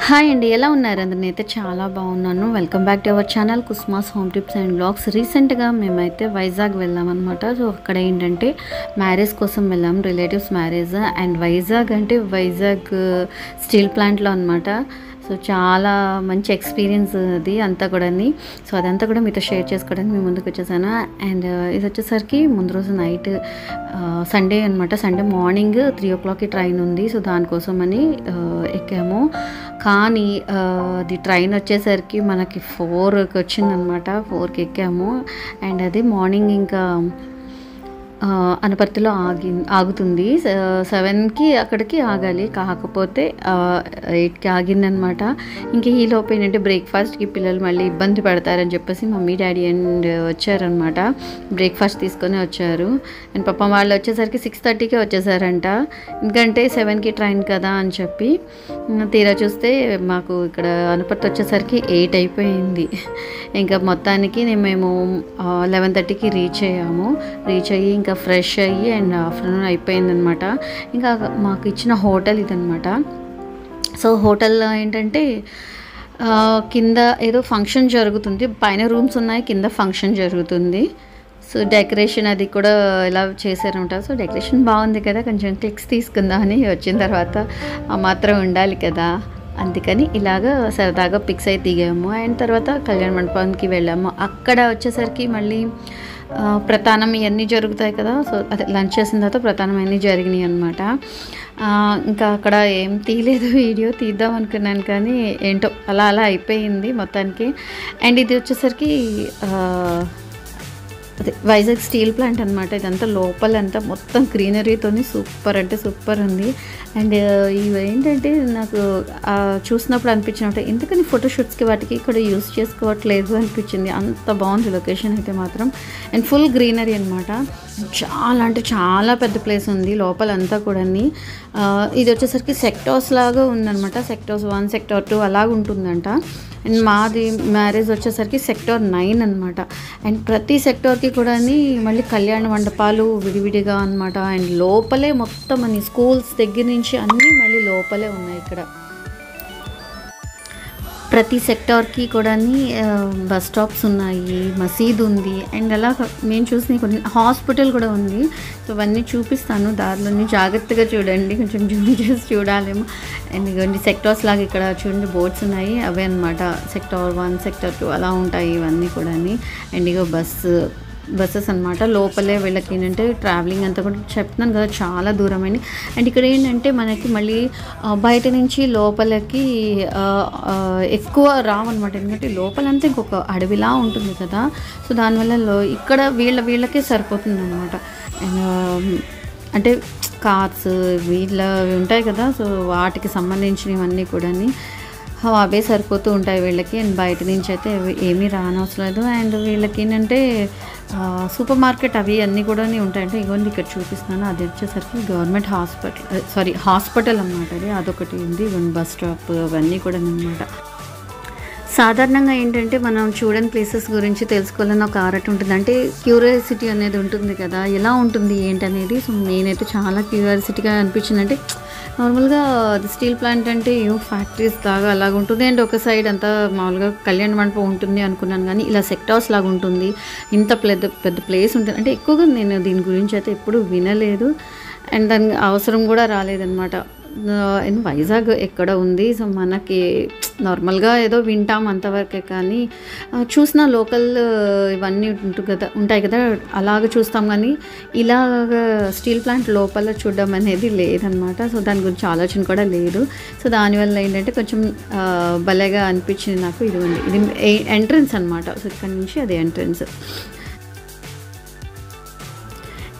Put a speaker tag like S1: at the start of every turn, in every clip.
S1: Hi అండి, ఎలా ఉన్నారు? నేనైతే చాలా బాగున్నాను. Welcome back to our channel Kusma's home tips and blogs. రీసెంట్గా మేమైతే వైజాగ్ వెళ్ళామన్నమాట. సో అక్కడ ఏంటంటే మ్యారేజ్ కోసం వెళ్ళాం, రిలేటివ్స్ మ్యారేజ్. అండ్ వైజాగ్ అంటే వైజాగ్ స్టీల్ ప్లాంట్లో అనమాట. సో చాలా మంచి ఎక్స్పీరియన్స్ అది అంతా కూడా. సో అదంతా కూడా మీతో షేర్ చేసుకోవడానికి మేము ముందుకు వచ్చేసాను. అండ్ ఇది వచ్చేసరికి ముందు రోజు నైట్ సండే అనమాట. సండే మార్నింగ్ 3 o'clockకి ట్రైన్ ఉంది. సో దానికోసమని ఎక్కాము. కానీ అది ట్రైన్ వచ్చేసరికి మనకి 4కి వచ్చిందనమాట. 4కి ఎక్కాము. అండ్ అది మార్నింగ్ ఇంకా అనపర్తిలో ఆగుతుంది. 7కి అక్కడికి ఆగాలి, కాకపోతే 8కి ఆగిందనమాట. ఇంకా ఈలోపు ఏంటంటే బ్రేక్ఫాస్ట్కి పిల్లలు మళ్ళీ ఇబ్బంది పడతారని చెప్పేసి మమ్మీ డాడీ అండ్ వచ్చారనమాట. బ్రేక్ఫాస్ట్ తీసుకొని వచ్చారు. అండ్ పాపం వాళ్ళు వచ్చేసరికి 6:30కే వచ్చేసారంట. ఎందుకంటే 7కి ట్రైన్ కదా అని చెప్పి. తీరా చూస్తే మాకు ఇక్కడ అనపర్తి వచ్చేసరికి 8 అయిపోయింది. ఇంకా మొత్తానికి మేము 11:30కి రీచ్ అయ్యాము. రీచ్ అయ్యి ఇంకా ఫ్రెష్ అయ్యి అండ్ ఆఫ్టర్నూన్ అయిపోయిందనమాట. ఇంకా మాకు ఇచ్చిన హోటల్ ఇదనమాట. సో హోటల్లో ఏంటంటే కింద ఏదో ఫంక్షన్ జరుగుతుంది, పైన రూమ్స్ ఉన్నాయి, కింద ఫంక్షన్ జరుగుతుంది. సో డెకరేషన్ అది కూడా ఎలా చేశారంట. సో డెకరేషన్ బాగుంది కదా, కొంచెం క్లిక్స్ తీసుకుందాం అని వచ్చిన తర్వాత ఆ మాత్రం ఉండాలి కదా, అందుకని ఇలాగ సరదాగా పిక్స్ అయితే దిగాము. అండ్ తర్వాత కళ్యాణ మండపానికి వెళ్ళాము. అక్కడ వచ్చేసరికి మళ్ళీ ప్రతానం ఇవన్నీ జరుగుతాయి కదా. సో అదే లంచ్ చేసిన తర్వాత ప్రతానం అన్నీ జరిగినాయి అనమాట. ఇంకా అక్కడ ఏం తీయలేదు, వీడియో తీద్దాం అనుకున్నాను కానీ ఏంటో అలా అయిపోయింది మొత్తానికి. అండ్ ఇది వచ్చేసరికి అదే వైజాగ్ స్టీల్ ప్లాంట్ అనమాట. ఇదంతా లోపలంతా మొత్తం గ్రీనరీతో సూపర్ అంటే సూపర్ ఉంది. అండ్ ఇవి ఏంటంటే నాకు చూసినప్పుడు అనిపించినట్టు ఎందుకని ఫోటోషూట్స్కి వాటికి ఇక్కడ యూస్ చేసుకోవట్లేదు అనిపించింది. అంత బాగుంది లొకేషన్ అయితే మాత్రం. అండ్ ఫుల్ గ్రీనరీ అనమాట. చాలా అంటే చాలా పెద్ద ప్లేస్ ఉంది లోపలంతా కూడా. ఇది వచ్చేసరికి సెక్టార్స్ లాగా ఉందన్నమాట. సెక్టార్స్ 1, సెక్టార్ 2 అలాగ ఉంటుందంట. అండ్ మాది మ్యారేజ్ వచ్చేసరికి సెక్టార్ 9 అనమాట. అండ్ ప్రతి సెక్టార్కి కూడా మళ్ళీ కళ్యాణ మండపాలు విడివిడిగా అనమాట. అండ్ లోపలే మొత్తం అని స్కూల్స్ దగ్గర నుంచి అన్నీ మళ్ళీ లోపలే ఉన్నాయి ఇక్కడ. ప్రతి సెక్టార్కి కూడా బస్ స్టాప్స్ ఉన్నాయి, మసీద్ ఉంది. అండ్ అలా మేము చూసిన కొన్ని హాస్పిటల్ కూడా ఉంది. సో అవన్నీ చూపిస్తాను దారిలోని, జాగ్రత్తగా చూడండి, కొంచెం జూమ్ చేసి చూడాలేమో. అండ్ ఇవన్నీ సెక్టార్స్ లాగా ఇక్కడ చూడండి బోర్డ్స్ ఉన్నాయి, అవే అనమాట. సెక్టార్ 1, సెక్టార్ 2 అలా ఉంటాయి ఇవన్నీ కూడా. అండ్ ఇగో బస్సెస్ అనమాట. లోపలే వీళ్ళకి ఏంటంటే ట్రావెలింగ్ అంతా కూడా చెప్తున్నాను కదా చాలా దూరమైంది. అండ్ ఇక్కడ ఏంటంటే మనకి మళ్ళీ బయట నుంచి లోపలికి ఎక్కువ రావన్నమాట. ఎందుకంటే లోపలంతా ఇంకొక అడవిలా ఉంటుంది కదా. సో దానివల్ల ఇక్కడ వీళ్ళకే సరిపోతుంది అనమాట. అంటే కార్స్ వీళ్ళవి ఉంటాయి కదా, సో వాటికి సంబంధించినవన్నీ కూడా అవే సరిపోతూ ఉంటాయి వీళ్ళకి. అండ్ బయట నుంచి అయితే ఏమీ రానవసరం లేదు. అండ్ వీళ్ళకి ఏంటంటే సూపర్ మార్కెట్ అవి అన్నీ కూడా ఉంటాయంటే ఇవన్నీ ఇక్కడ చూపిస్తున్నాను. అది వచ్చేసరికి గవర్నమెంట్ హాస్పిటల్ అన్నమాట. అదొకటి ఉంది. ఇవన్నీ బస్ స్టాప్ అవన్నీ కూడా అనమాట. సాధారణంగా ఏంటంటే మనం చూడని ప్లేసెస్ గురించి తెలుసుకోవాలని ఒక ఆరాటం ఉంటుంది, అంటే క్యూరియాసిటీ అనేది ఉంటుంది కదా, ఎలా ఉంటుంది ఏంటనేది. సో నేనైతే చాలా క్యూరియాసిటీగా అనిపించింది. అంటే నార్మల్గా అది స్టీల్ ప్లాంట్ అంటే ఫ్యాక్టరీస్ లాగా అలాగ ఉంటుంది. అండ్ ఒక సైడ్ అంతా మామూలుగా కళ్యాణ మండపం ఉంటుంది అనుకున్నాను, కానీ ఇలా సెక్టార్స్ లాగా ఉంటుంది. ఇంత పెద్ద ప్లేస్ ఉంటుంది అంటే ఎక్కువగా నేను దీని గురించి అయితే ఎప్పుడు వినలేదు. అండ్ దానికి అవసరం కూడా రాలేదన్నమాట. అండ్ వైజాగ్ ఎక్కడ ఉంది. సో మనకి నార్మల్గా ఏదో వింటాం అంతవరకే, కానీ చూసిన లోకల్ ఇవన్నీ ఉంటాయి కదా అలాగ చూస్తాం, కానీ ఇలాగ స్టీల్ ప్లాంట్ లోపల చూడడం అనేది లేదనమాట. సో దాని గురించి ఆలోచన కూడా లేదు. సో దానివల్ల ఏంటంటే కొంచెం భలేగా అనిపించింది నాకు. ఇది ఎంట్రన్స్ అనమాట. సో ఇక్కడ నుంచి అది ఎంట్రన్స్.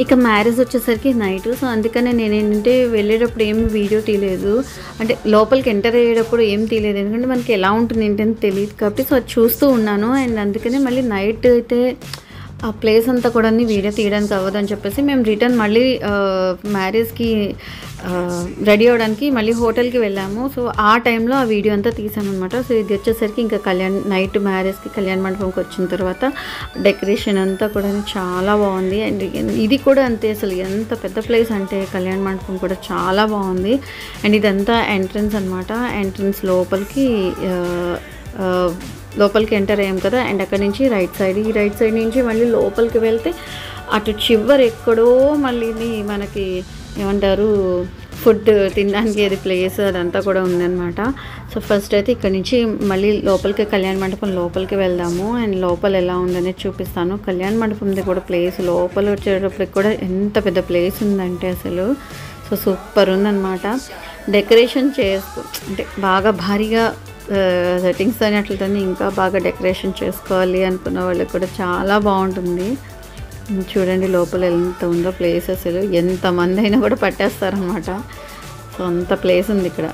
S1: ఇక మ్యారేజ్ వచ్చేసరికి నైట్. సో అందుకనే నేనేంటంటే వెళ్ళేటప్పుడు ఏం వీడియో తీయలేదు, అంటే లోపలికి ఎంటర్ అయ్యేటప్పుడు ఏం తీయలేదు, ఎందుకంటే మనకి ఎలా ఉంటుంది ఏంటని తెలియదు కాబట్టి. సో అది చూస్తూ ఉన్నాను. అండ్ అందుకనే మళ్ళీ నైట్ అయితే ఆ ప్లేస్ అంతా కూడా వీడియో తీయడానికి అవ్వదని చెప్పేసి మేము రిటర్న్ మళ్ళీ మ్యారేజ్కి రెడీ అవ్వడానికి మళ్ళీ హోటల్కి వెళ్ళాము. సో ఆ టైంలో ఆ వీడియో అంతా తీసాను అనమాట. సో ఇది వచ్చేసరికి ఇంకా నైట్ మ్యారేజ్కి కళ్యాణ మండపంకి వచ్చిన తర్వాత డెకరేషన్ అంతా కూడా చాలా బాగుంది. అండ్ ఇది కూడా అంతే, అసలు ఎంత పెద్ద ప్లేస్ అంటే కళ్యాణ మండపం కూడా చాలా బాగుంది. అండ్ ఇదంతా ఎంట్రన్స్ అనమాట. ఎంట్రన్స్ లోపలికి ఎంటర్ అయ్యాం కదా. అండ్ అక్కడ నుంచి ఈ రైట్ సైడ్ నుంచి మళ్ళీ లోపలికి వెళ్తే అటు చివరి ఎక్కడో మళ్ళీ మనకి ఏమంటారు ఫుడ్ తినడానికి ఏది ప్లేస్ అదంతా కూడా ఉందన్నమాట. సో ఫస్ట్ అయితే ఇక్కడ నుంచి మళ్ళీ లోపలికి కళ్యాణ మండపం లోపలికి వెళ్దాము. అండ్ లోపల ఎలా ఉందనేది చూపిస్తాను. కళ్యాణ మండపంది కూడా ప్లేస్ లోపల వచ్చేటప్పటికి కూడా ఎంత పెద్ద ప్లేస్ ఉందంటే అసలు సో సూపర్ ఉందన్నమాట. డెకరేషన్ అంటే బాగా భారీగా సెట్టింగ్స్ అని అట్లతో ఇంకా బాగా డెకరేషన్ చేసుకోవాలి అనుకున్న వాళ్ళకి కూడా చాలా బాగుంటుంది. చూడండి లోపల ఎంత ఉందో ప్లేస్, అసలు ఎంతమంది అయినా కూడా పట్టేస్తారనమాట. సో అంత ప్లేస్ ఉంది ఇక్కడ.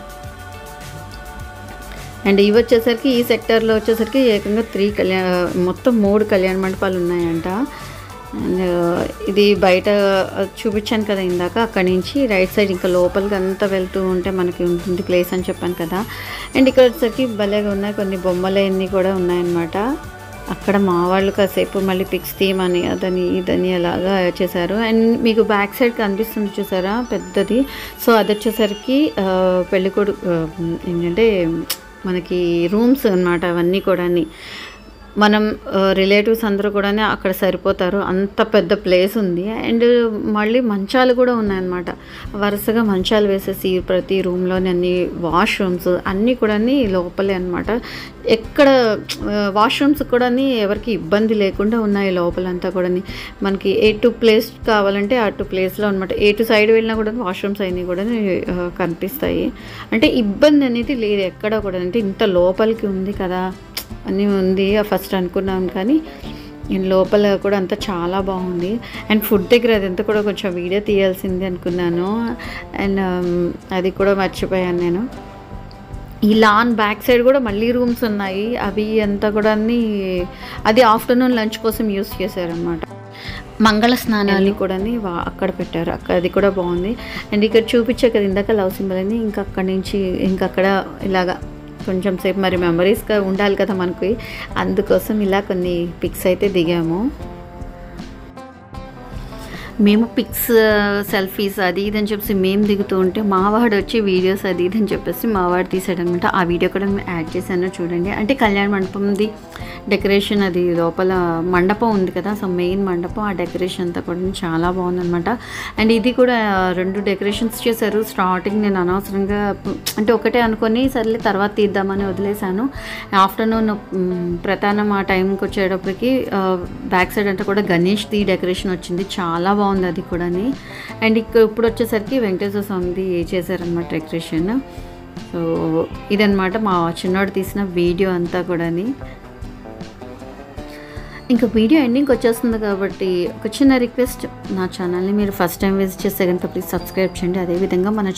S1: అండ్ ఇవి వచ్చేసరికి ఈ సెక్టర్లో వచ్చేసరికి ఏకంగా మొత్తం 3 కళ్యాణ మండపాలు ఉన్నాయంట. అండ్ ఇది బయట చూపించాను కదా ఇందాక, అక్కడి నుంచి రైట్ సైడ్ ఇంకా లోపలికి అంతా వెళ్తూ ఉంటే మనకి ఉంటుంది ప్లేస్ అని చెప్పాను కదా. అండ్ ఇక్కడ వచ్చేసరికి భలేగా ఉన్నాయి, కొన్ని బొమ్మలన్నీ కూడా ఉన్నాయన్నమాట. అక్కడ మా వాళ్ళు కాసేపు మళ్ళీ పిక్స్ తీయమని అదని ఇదని అలాగా చేశారు. అండ్ మీకు బ్యాక్ సైడ్ కనిపిస్తుంది చూసారా పెద్దది, సో అది వచ్చేసరికి పెళ్ళికొడుకు ఏంటంటే మనకి రూమ్స్ అన్నమాట. అవన్నీ కూడా మనం రిలేటివ్స్ అందరూ కూడా అక్కడ సరిపోతారు, అంత పెద్ద ప్లేస్ ఉంది. అండ్ మళ్ళీ మంచాలు కూడా ఉన్నాయన్నమాట. వరుసగా మంచాలు వేసేసి ప్రతి రూమ్లోని అన్ని వాష్రూమ్స్ అన్నీ కూడా లోపలే అనమాట. ఎక్కడ వాష్రూమ్స్ కూడా ఎవరికి ఇబ్బంది లేకుండా ఉన్నాయి లోపలంతా కూడా. మనకి ఎటు ప్లేస్ కావాలంటే అటు ప్లేస్లో అనమాట. ఎటు సైడ్ వెళ్ళినా కూడా వాష్రూమ్స్ అన్నీ కూడా కనిపిస్తాయి. అంటే ఇబ్బంది అనేది లేదు ఎక్కడ కూడా. అంటే ఇంత లోపలికి ఉంది కదా అన్నీ ఉంది ఫస్ట్ అనుకున్నాను, కానీ నేను లోపల కూడా అంతా చాలా బాగుంది. అండ్ ఫుడ్ దగ్గర అదంతా కూడా కొంచెం వీడియో తీయాల్సింది అనుకున్నాను, అండ్ అది కూడా మర్చిపోయాను నేను. ఈ లాన్ బ్యాక్ సైడ్ కూడా మళ్ళీ రూమ్స్ ఉన్నాయి. అవి అంతా కూడా అది ఆఫ్టర్నూన్ లంచ్ కోసం యూస్ చేశారనమాట. మంగళ స్నానాలు కూడా అక్కడ పెట్టారు, అది కూడా బాగుంది. అండ్ ఇక్కడ చూపించే కదా ఇందాక లవ్ సింబల్ అని, ఇంకా అక్కడి నుంచి అక్కడ ఇలాగా కొంచెం సేపు మరి మెమరీస్గా ఉండాలి కదా మనకి, అందుకోసం ఇలా కొన్ని పిక్స్ అయితే దిగాము. మేము పిక్స్ సెల్ఫీస్ అది ఇది అని చెప్పేసి మేము దిగుతూ ఉంటే మావాడు వచ్చి వీడియోస్ అది ఇది అని చెప్పేసి మావాడు తీసాడనమాట. ఆ వీడియో కూడా మేము యాడ్ చేశాను చూడండి. అంటే కళ్యాణ మండపంది డెకరేషన్, అది లోపల మండపం ఉంది కదా, సో మెయిన్ మండపం, ఆ డెకరేషన్ అంతా కూడా చాలా బాగుందనమాట. అండ్ ఇది కూడా 2 డెకరేషన్స్ చేశారు. స్టార్టింగ్ నేను అనవసరంగా అంటే ఒకటే అనుకొని సర్లే తర్వాత తీద్దామని వదిలేశాను. ఆఫ్టర్నూన్ ప్రధానం ఆ టైంకి వచ్చేటప్పటికి బ్యాక్ సైడ్ అంతా కూడా గణేష్ది డెకరేషన్ వచ్చింది, చాలా బాగుంది అది కూడా. అండ్ ఇప్పుడు వచ్చేసరికి వెంకటేశ్వర స్వామిది చేశారనమాట డెకరేషన్. సో ఇదనమాట మా చిన్నోడు తీసిన వీడియో అంతా కూడా. ఇంకా వీడియో ఎండింగ్కి వచ్చేస్తుంది కాబట్టి ఒక చిన్న రిక్వెస్ట్, నా ఛానల్ని మీరు ఫస్ట్ టైం విజిట్ చేస్తే కనుక ప్లీజ్ సబ్స్క్రైబ్ చేయండి. అదేవిధంగా మన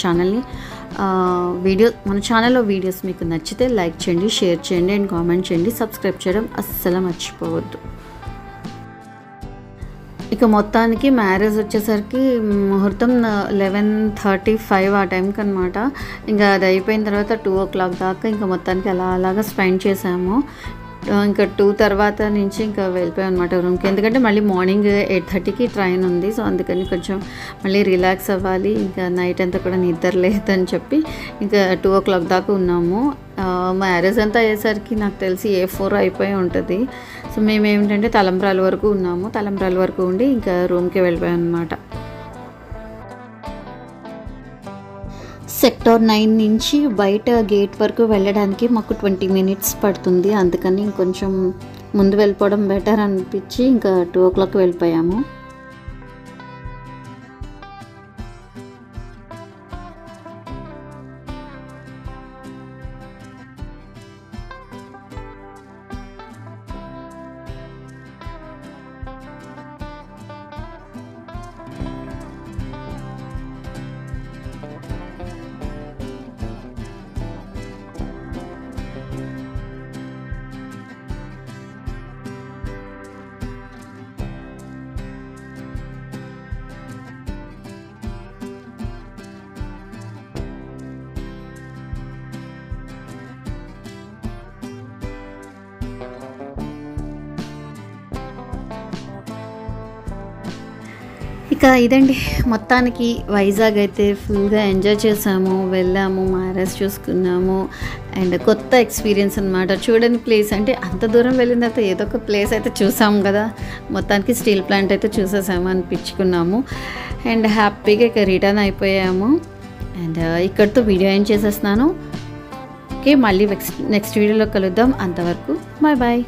S1: ఛానల్లో వీడియోస్ మీకు నచ్చితే లైక్ చేయండి, షేర్ చేయండి అండ్ కామెంట్ చేయండి. సబ్స్క్రైబ్ చేయడం అస్సలు మర్చిపోవద్దు. ఇక మొత్తానికి మ్యారేజ్ వచ్చేసరికి ముహూర్తం 11:35 ఆ టైంకి అనమాట. ఇంకా అది అయిపోయిన తర్వాత 2 o'clock దాకా ఇంకా మొత్తానికి అలాగా స్పెండ్ చేసాము. ఇంకా 2 తర్వాత నుంచి ఇంకా వెళ్ళిపోయాం అనమాట రూమ్కి. ఎందుకంటే మళ్ళీ మార్నింగ్ 8:30కి ట్రైన్ ఉంది, సో అందుకని కొంచెం మళ్ళీ రిలాక్స్ అవ్వాలి. ఇంకా నైట్ అంతా కూడా నిద్ర లేదని చెప్పి ఇంకా 2 o'clock దాకా ఉన్నాము. మ్యారేజ్ అంతా అయ్యేసరికి నాకు తెలిసి A4 అయిపోయి ఉంటుంది. సో మేము ఏమిటంటే తలంబ్రాల వరకు ఉన్నాము, తలంబ్రాల వరకు ఉండి ఇంకా రూమ్కి వెళ్ళిపోయాం అనమాట. సెక్టార్ 9 నుంచి బయట గేట్ వరకు వెళ్ళడానికి మాకు 20 minutes పడుతుంది. అందుకని ఇంకొంచెం ముందు వెళ్ళిపోవడం బెటర్ అనిపించి ఇంకా 2 o'clock వెళ్ళిపోయాము. ఇక ఇదండి మొత్తానికి వైజాగ్ అయితే ఫుల్గా ఎంజాయ్ చేసాము, వెళ్ళాము, మ్యారేజ్ చూసుకున్నాము. అండ్ కొత్త ఎక్స్పీరియన్స్ అనమాట. చూడని ప్లేస్ అంటే అంత దూరం వెళ్ళిన తర్వాత ఏదో ఒక ప్లేస్ అయితే చూసాము కదా. మొత్తానికి స్టీల్ ప్లాంట్ అయితే చూసేసాము, అనిపించుకున్నాము. అండ్ హ్యాపీగా ఇక రిటర్న్ అయిపోయాము. అండ్ ఇక్కడితో వీడియో ఏం చేసేస్తున్నాను. ఓకే, మళ్ళీ నెక్స్ట్ వీడియోలో కలుద్దాం. అంతవరకు బాయ్ బాయ్.